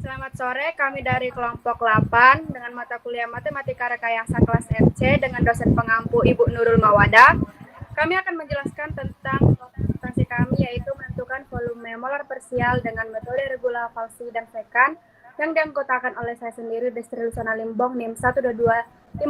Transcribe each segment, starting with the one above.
Selamat sore, kami dari kelompok 8 dengan mata kuliah Matematika Rekayasa kelas MC dengan dosen pengampu Ibu Nurul Mawada. Kami akan menjelaskan tentang presentasi kami, yaitu menentukan volume molar parsial dengan metode regula falsi dan sekan yang dianggotakan oleh saya sendiri, Destri Lusana Limbong, NIM 122-50149,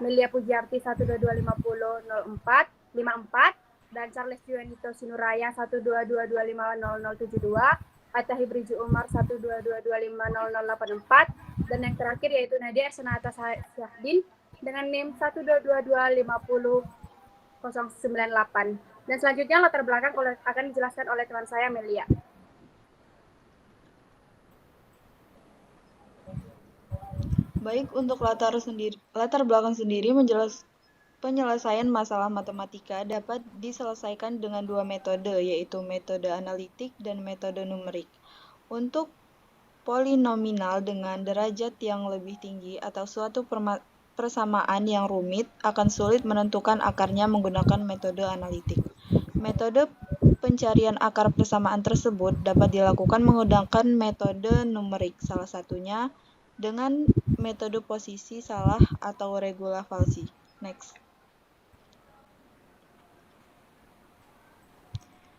Melia Pujiarti 122-50-04-54, dan Charles Juanito Sinuraya 122250072, Atta Hibriji Umar 122250084, dan yang terakhir yaitu Nadia Ersanata Syahdin dengan NIM 122250098. Dan selanjutnya latar belakang akan dijelaskan oleh teman saya, Melia. Baik, untuk latar belakang sendiri penyelesaian masalah matematika dapat diselesaikan dengan dua metode, yaitu metode analitik dan metode numerik. Untuk polinomial dengan derajat yang lebih tinggi atau suatu persamaan yang rumit, akan sulit menentukan akarnya menggunakan metode analitik. Metode pencarian akar persamaan tersebut dapat dilakukan menggunakan metode numerik, salah satunya dengan metode posisi salah atau regula falsi. Next.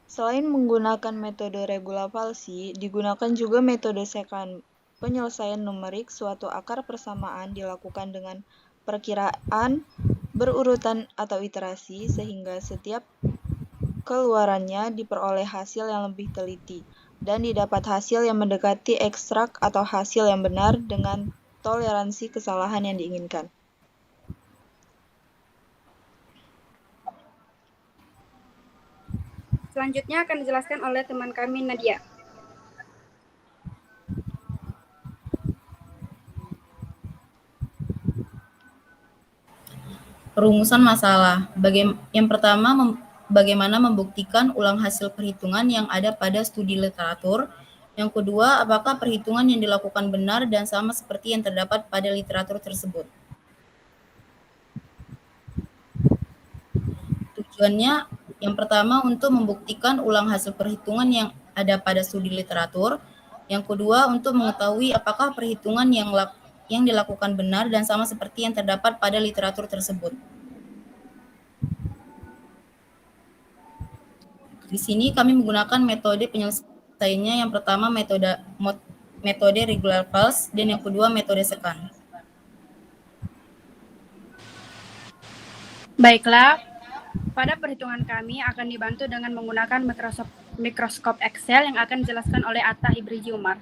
Selain menggunakan metode regula falsi, digunakan juga metode sekan. Penyelesaian numerik suatu akar persamaan dilakukan dengan perkiraan berurutan atau iterasi, sehingga setiap keluarannya diperoleh hasil yang lebih teliti, dan didapat hasil yang mendekati ekstrak atau hasil yang benar dengan toleransi kesalahan yang diinginkan. Selanjutnya akan dijelaskan oleh teman kami, Nadia. Perumusan masalah. Yang pertama, bagaimana membuktikan ulang hasil perhitungan yang ada pada studi literatur. Yang kedua, apakah perhitungan yang dilakukan benar dan sama seperti yang terdapat pada literatur tersebut. Tujuannya, yang pertama untuk membuktikan ulang hasil perhitungan yang ada pada studi literatur. Yang kedua, untuk mengetahui apakah perhitungan yang dilakukan benar dan sama seperti yang terdapat pada literatur tersebut. Di sini kami menggunakan metode penyelesaiannya. Yang pertama metode regular false dan yang kedua metode sekan. Baiklah, pada perhitungan kami akan dibantu dengan menggunakan mikroskop Excel yang akan dijelaskan oleh Atta Hibriji Umar.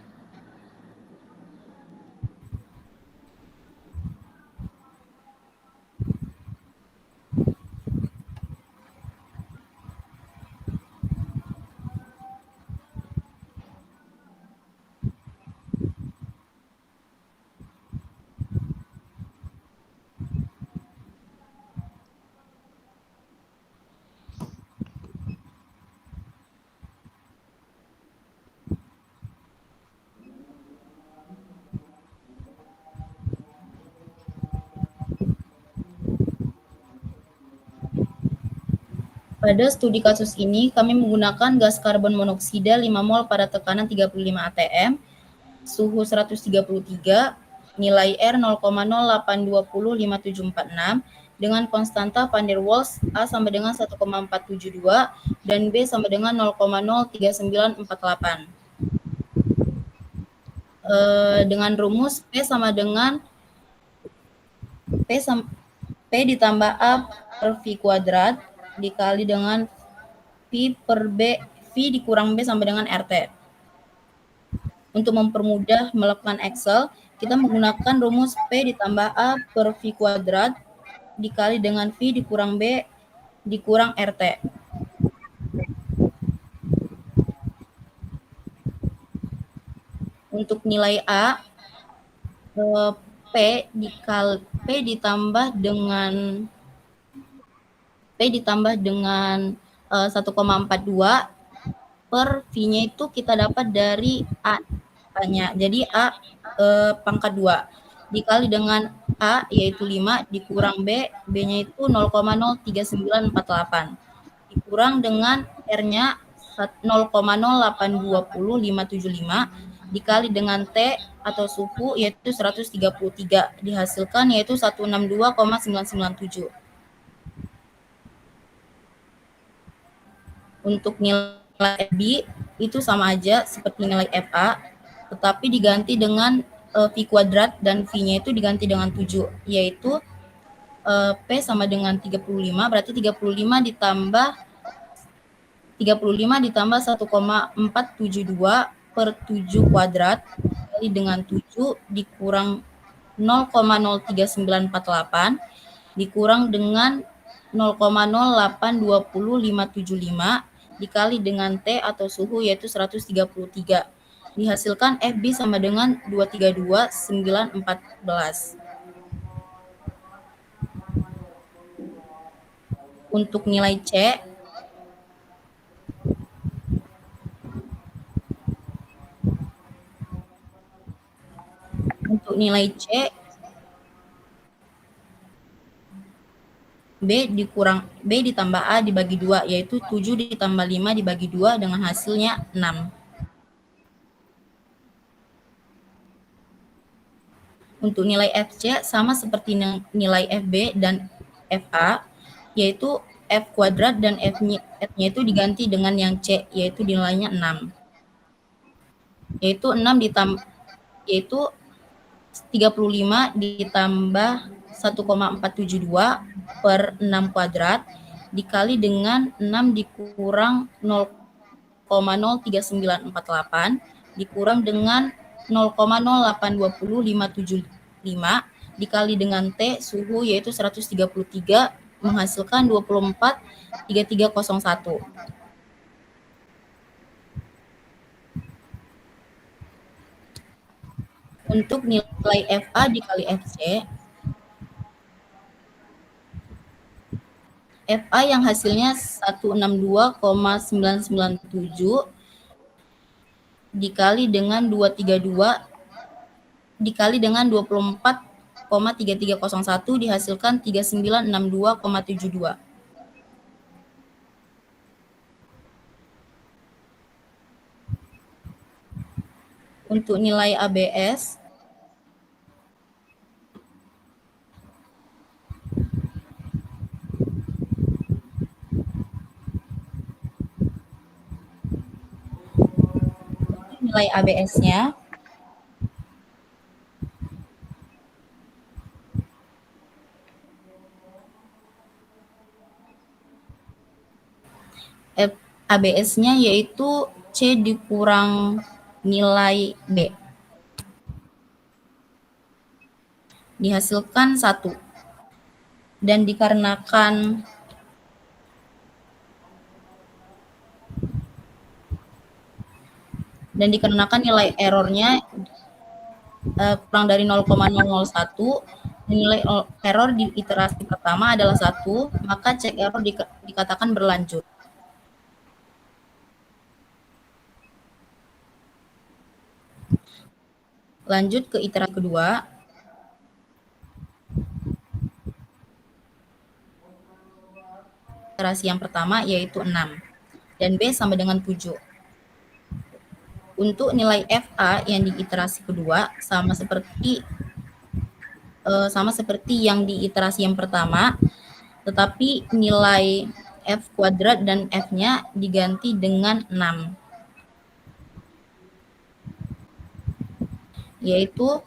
Pada studi kasus ini, kami menggunakan gas karbon monoksida 5 mol pada tekanan 35 atm, suhu 133, nilai R 0,08205746, dengan konstanta van der Waals A sama dengan 1,472 dan B sama dengan 0,03948. Dengan rumus P sama dengan P ditambah A per V kuadrat dikali dengan V per B, V dikurang B sama dengan RT. Untuk mempermudah melakukan Excel, kita menggunakan rumus P ditambah A per V kuadrat dikali dengan V dikurang B dikurang RT. Untuk nilai A, P ditambah dengan 1,42 per V-nya itu kita dapat dari A-nya. Jadi A pangkat 2 dikali dengan A yaitu 5 dikurang B, B-nya itu 0,03948 dikurang dengan R-nya 0,080575 dikali dengan T atau suhu yaitu 133, dihasilkan yaitu 162,997. Untuk nilai FB itu sama aja seperti nilai FA, tetapi diganti dengan V kuadrat dan V-nya itu diganti dengan 7, yaitu P sama dengan 35, berarti 35 ditambah 1,472 per 7 kuadrat dikali dengan 7 dikurang 0,0398 dikurang dengan 0,0820575 dikali dengan T atau suhu yaitu 133. Dihasilkan FB sama dengan 232,914. Untuk nilai C, B ditambah A dibagi 2, yaitu 7 ditambah 5 dibagi 2 dengan hasilnya 6. Untuk nilai FC sama seperti nilai FB dan FA, yaitu F kuadrat dan F-nya itu diganti dengan yang C, yaitu nilainya 6. Yaitu 35 ditambah 1,472 per 6 kuadrat dikali dengan 6 dikurang 0,03948 dikurang dengan 0,0820575 dikali dengan T suhu yaitu 133 menghasilkan 24,3301. Untuk nilai FA dikali FC, FA yang hasilnya 162,997 dikali dengan 232 dikali dengan 24,3301 dihasilkan 3962,72. Untuk nilai ABS, nilai ABS-nya ABS-nya yaitu C dikurang nilai B. Dihasilkan 1. Dan dikarenakan nilai errornya kurang dari 0,001, nilai error di iterasi pertama adalah 1, maka cek error dikatakan berlanjut. Lanjut ke iterasi kedua. Iterasi yang pertama yaitu 6 dan B sama dengan 7. Untuk nilai FA yang di iterasi kedua sama seperti yang di iterasi yang pertama, tetapi nilai F kuadrat dan F-nya diganti dengan 6, yaitu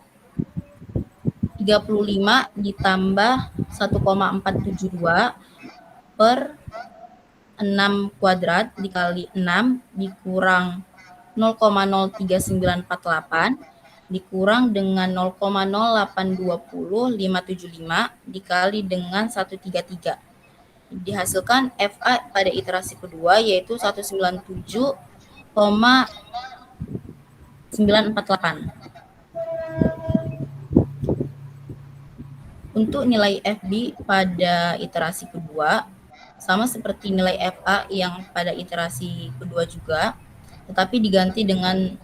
35 ditambah 1,472 per 6 kuadrat dikali 6 dikurang 0,03948 dikurang dengan 0,0820575 dikali dengan 133. Dihasilkan FA pada iterasi kedua yaitu 197,948. Untuk nilai FB pada iterasi kedua sama seperti nilai FA yang pada iterasi kedua juga, tetapi diganti dengan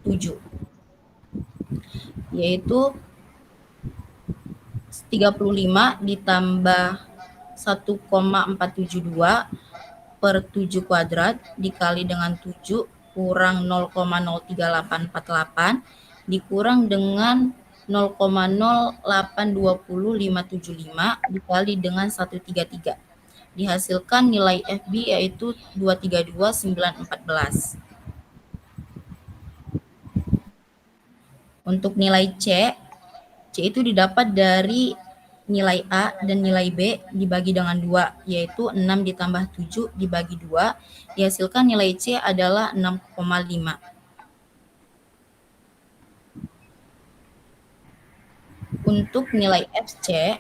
7, yaitu 35 ditambah 1,472 per 7 kuadrat dikali dengan 7 kurang 0,038488 dikurang dengan 0,0820575 dikali dengan 133. Dihasilkan nilai FB yaitu 232,914. Untuk nilai C itu didapat dari nilai A dan nilai B dibagi dengan 2, yaitu 6 ditambah 7 dibagi 2, dihasilkan nilai C adalah 6,5. Untuk nilai FC,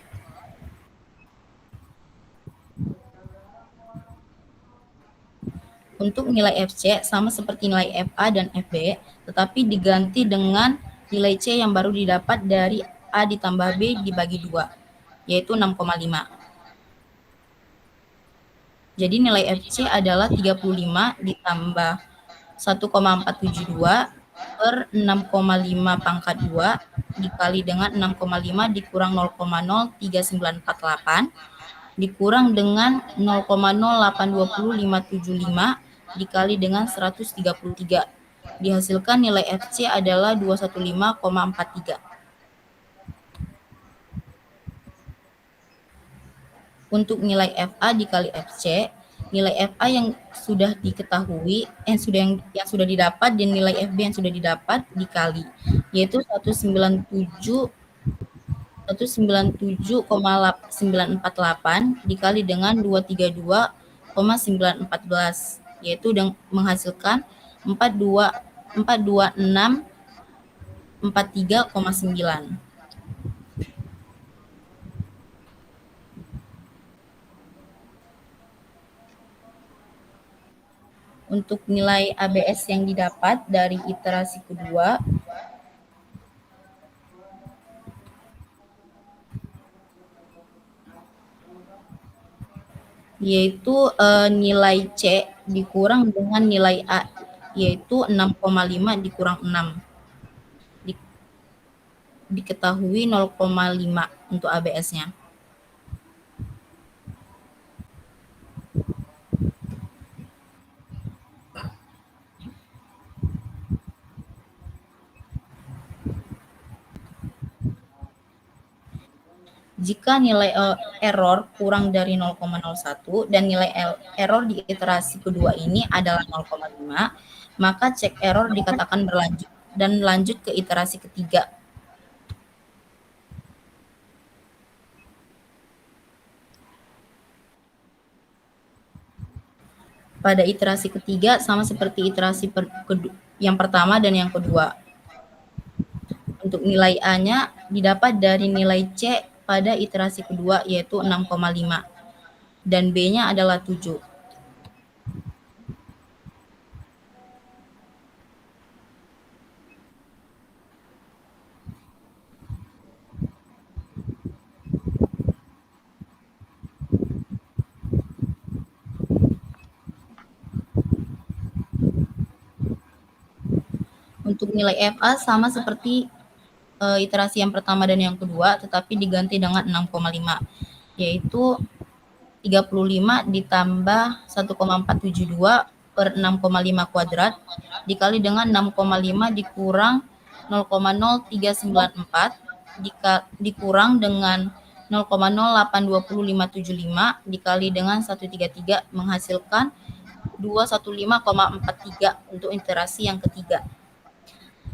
sama seperti nilai FA dan FB, tetapi diganti dengan nilai C yang baru didapat dari A ditambah B dibagi 2, yaitu 6,5. Jadi nilai FC adalah 35 ditambah 1,472 per 6,5 pangkat 2 dikali dengan 6,5 dikurang 0,03948 dikurang dengan 0,082575 dikali dengan 133. Dihasilkan nilai FC adalah 215,43. Untuk nilai FA dikali FC, nilai FA yang sudah diketahui, yang sudah didapat dan nilai FB yang sudah didapat dikali, yaitu 197,948 dikali dengan 232,914, yaitu menghasilkan 426,43,9. Untuk nilai ABS yang didapat dari iterasi kedua, yaitu nilai C dikurang dengan nilai A, yaitu 6,5 dikurang 6. Diketahui 0,5 untuk ABS-nya. Jika nilai error kurang dari 0,01 dan nilai error di iterasi kedua ini adalah 0,5, maka cek error dikatakan berlanjut dan lanjut ke iterasi ketiga. Pada iterasi ketiga sama seperti iterasi yang pertama dan yang kedua. Untuk nilai A-nya didapat dari nilai C pada iterasi kedua yaitu 6,5 dan B-nya adalah 7. Untuk nilai FA sama seperti iterasi yang pertama dan yang kedua, tetapi diganti dengan 6,5, yaitu 35 ditambah 1,472 per 6,5 kuadrat dikali dengan 6,5 dikurang 0,0394 dikurang dengan 0,082575 dikali dengan 133 menghasilkan 215,43 untuk iterasi yang ketiga.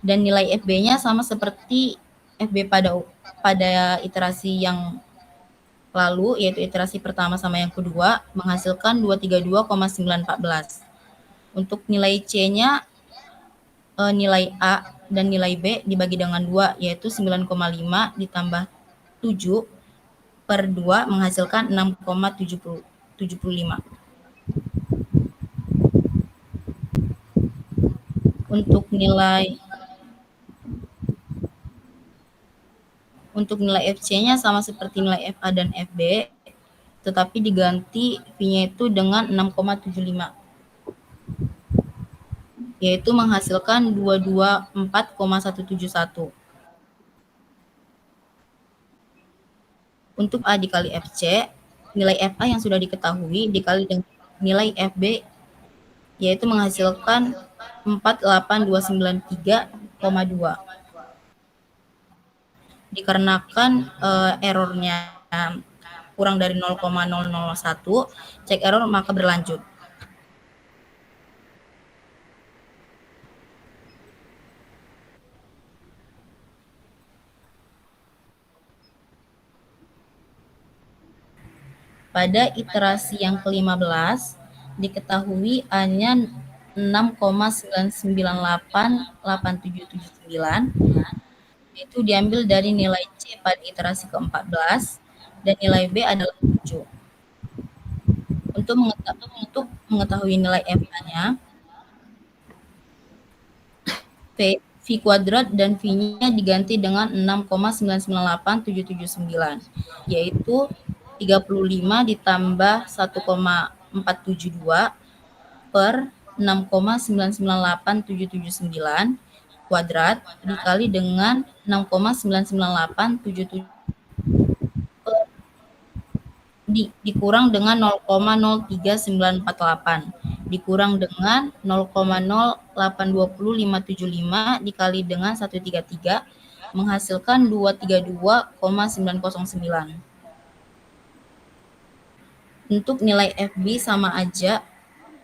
Dan nilai FB-nya sama seperti FB pada iterasi yang lalu, yaitu iterasi pertama sama yang kedua, menghasilkan 232,914. Untuk nilai C-nya, nilai A dan nilai B dibagi dengan 2, yaitu 9,5 ditambah 7 per 2 menghasilkan 6,75. Untuk nilai FC-nya sama seperti nilai FA dan FB, tetapi diganti V-nya itu dengan 6,75, yaitu menghasilkan 224,171. Untuk A dikali FC, nilai FA yang sudah diketahui dikali dengan nilai FB, yaitu menghasilkan 48293,2. Dikarenakan errornya kurang dari 0,001, cek error maka berlanjut. Pada iterasi yang ke-15, diketahui hanya 6,9988779, itu diambil dari nilai C pada iterasi ke-14 dan nilai B adalah 7. Untuk mengetahui nilai FA-nya, V kuadrat dan V-nya diganti dengan 6,998779, yaitu 35 ditambah 1,472 per 6,998779 kuadrat dikali dengan 6,99877 dikurang dengan 0,039448 dikurang dengan 0,082575 dikali dengan 133 menghasilkan 232,909. Untuk nilai FB sama aja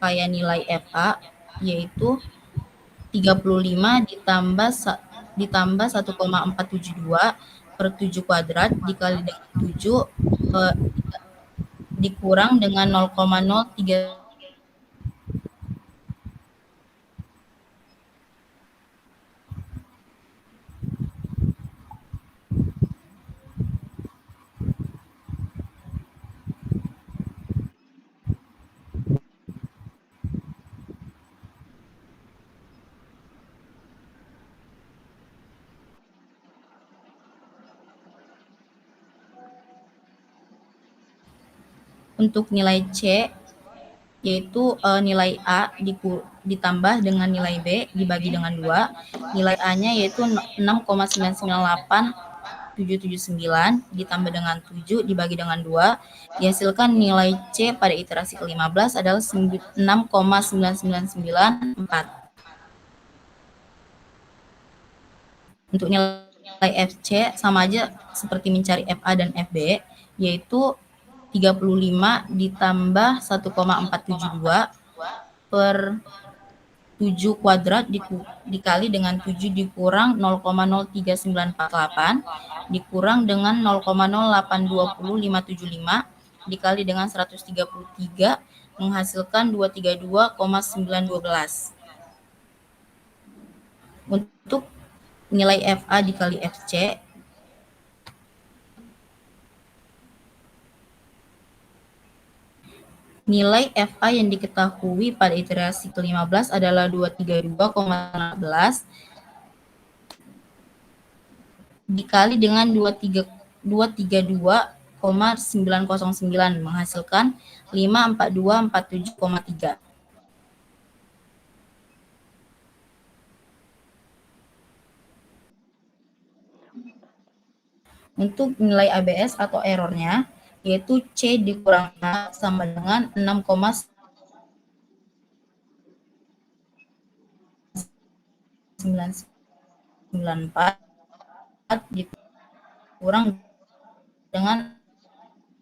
kayak nilai FA, yaitu 35 ditambah 1,472 per 7 kuadrat dikali dengan 7 dikurang dengan 0,03. Untuk nilai C, yaitu nilai A ditambah dengan nilai B dibagi dengan 2. Nilai A-nya yaitu 6,998779 ditambah dengan 7 dibagi dengan 2. Dihasilkan nilai C pada iterasi ke-15 adalah 6,9994. Untuk nilai FC sama aja seperti mencari FA dan FB, yaitu 35 ditambah 1,472 per 7 kuadrat dikali dengan 7 dikurang 0,039448 dikurang dengan 0,082575 dikali dengan 133 menghasilkan 232,912. Untuk nilai FA dikali FC, nilai FA yang diketahui pada iterasi ke-15 adalah 232,16 dikali dengan 232,909 menghasilkan 54247,3. Untuk nilai ABS atau errornya, yaitu C dikurang A sama dengan 6,994 dikurang dengan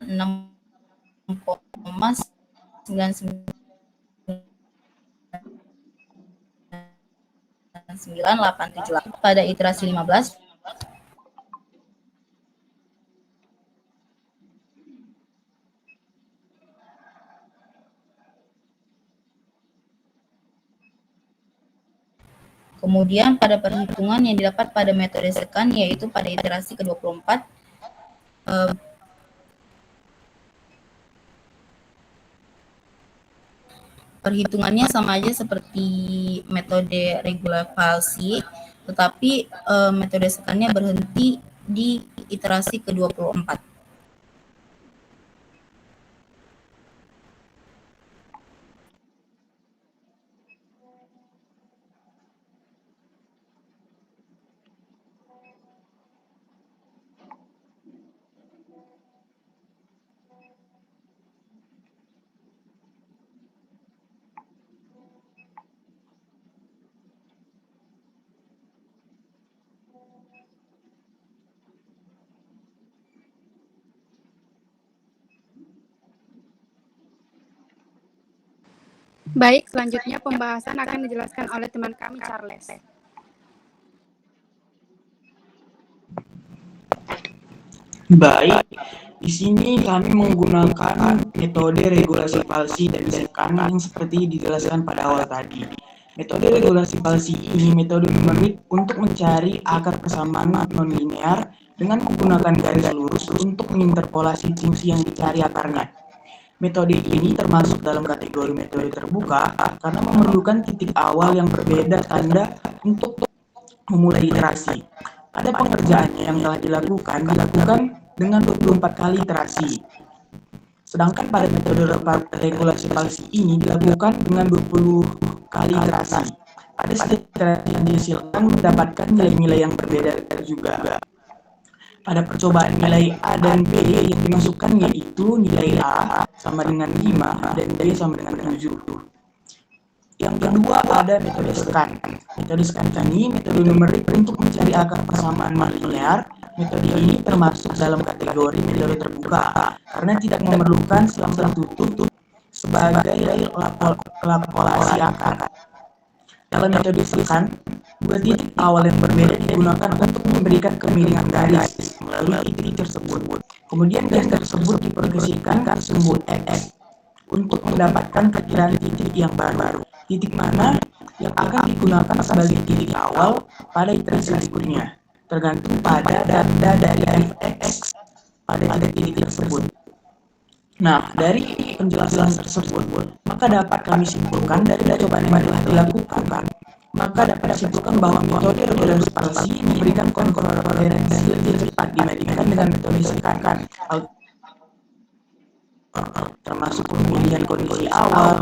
6,99878 pada iterasi 15. Kemudian pada perhitungan yang didapat pada metode second, yaitu pada iterasi ke-24, perhitungannya sama aja seperti metode regular falsi, tetapi metode second-nya berhenti di iterasi ke-24. Baik, selanjutnya pembahasan akan dijelaskan oleh teman kami, Charles. Baik, di sini kami menggunakan metode regulasi palsi dan bisikan yang seperti dijelaskan pada awal tadi. Metode regulasi palsi ini metode numerik untuk mencari akar persamaan nonlinear dengan menggunakan garis lurus untuk menginterpolasi fungsi yang dicari akarnya. Metode ini termasuk dalam kategori metode terbuka karena memerlukan titik awal yang berbeda tanda untuk memulai iterasi. Pada pengerjaannya yang telah dilakukan dengan 24 kali iterasi. Sedangkan pada metode regulasi palsi ini dilakukan dengan 20 kali iterasi. Pada setiap iterasi yang dihasilkan mendapatkan nilai-nilai yang berbeda juga. Pada percobaan nilai A dan B yang dimasukkan yaitu nilai A sama dengan 5 dan B sama dengan 7. Yang kedua ada metode scan. Metode scan ini metode numerik untuk mencari akar persamaan linear. Metode ini termasuk dalam kategori metode terbuka karena tidak memerlukan selang tertutup sebagai laporan akar. Dalam metode scan, dua titik awal yang berbeda digunakan untuk memberikan kemiringan garis melalui titik tersebut. Kemudian garis tersebut diprogesikan ke simbol X untuk mendapatkan perkiraan titik yang baru. Titik mana yang akan digunakan sebagai titik awal pada iterasi berikutnya, tergantung pada data dari f(x) pada titik tersebut. Nah, dari penjelasan tersebut, maka dapat kami simpulkan dari percobaan yang telah dilakukan, maka dapat disimpulkan bahwa metode regulasi palsi memberikan konkorelasi lebih cepat dibandingkan dengan metode scan, termasuk pemilihan kondisi awal,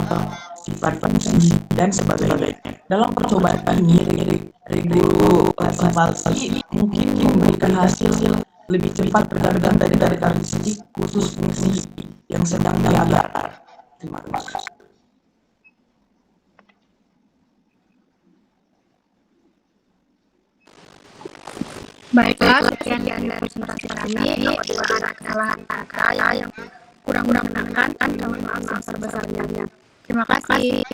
sifat fungsi, dan sebagainya. Dalam percobaan ini, regulasi palsi mungkin memberikan hasil lebih cepat tergantung dari karakteristik khusus fungsi yang sedang diagar. Terima kasih. Baiklah, sekian dari presentasi kami. Apabila ada kesalahan kata yang kurang menyenangkan, kami mohon maaf sebesar-besarnya. Terima kasih.